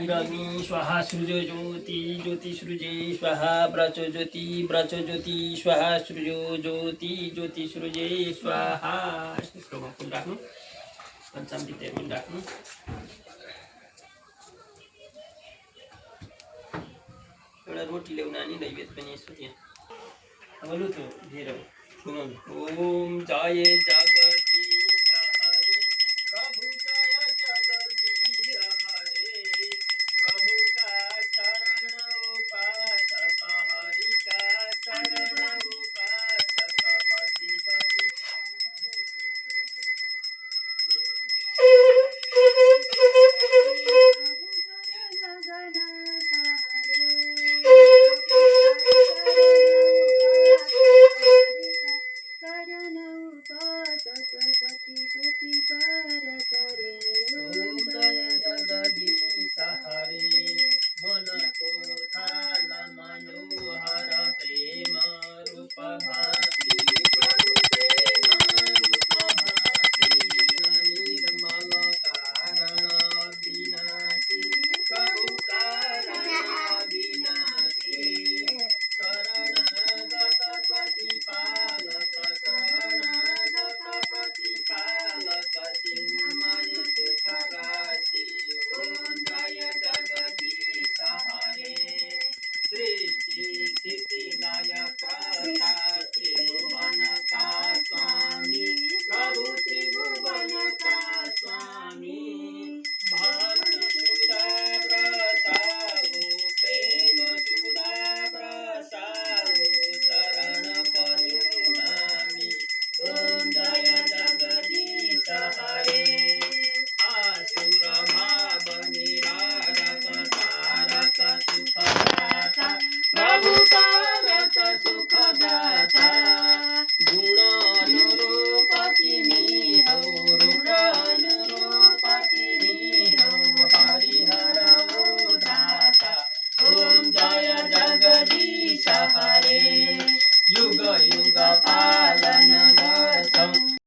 इरमी स्वाहा सृजो ज्योति ज्योति सृजे स्वाहा व्रच ज्योति स्वाहा सृजो ज्योति ज्योति सृजे स्वाहा। श्लोकमा फुल राख्नु, पञ्चामृतहरू पनि राख्नु। एउटा रोटी ल्याउन नानी, नैवेद्य पनि यसो त्यहाँ। अब लु त हेर सुनाउनु। ओम जय जगदीश हरे प्रभु, जय जगदीश हरे प्रभु का चरण उपासक, हरि का चरण उपासक पति पति। ओम जय जगदीश हरे मन को थाल मनोहर प्रेम रूप भाति प्रभु प्रेम रूप भाति निर्मल कारण विनाशी प्रभु कारण विनाशी शरणागत प्रतिपालक शरणागत प्रतिपालक चिन्मय सुख राशि। ओम जय जगदीश हरे सृष्टि स्थिति लय कर्ता त्रिभुवन का स्वामी प्रभु त्रिभुवन का स्वामी। भक्ति सुधा प्रसादो प्रेम सुधा प्रसादो शरण परिणामी। ओम जय जगदीश हरे आसुर भाव निवारक तारक सुखदाता प्रभु तारक सुखदाता। गुण अनुरूप तिमी हो रूप अनुरूप तिमी हो हरिहर ओ दाता। ओम जय जगदीश हरे युग युग पालन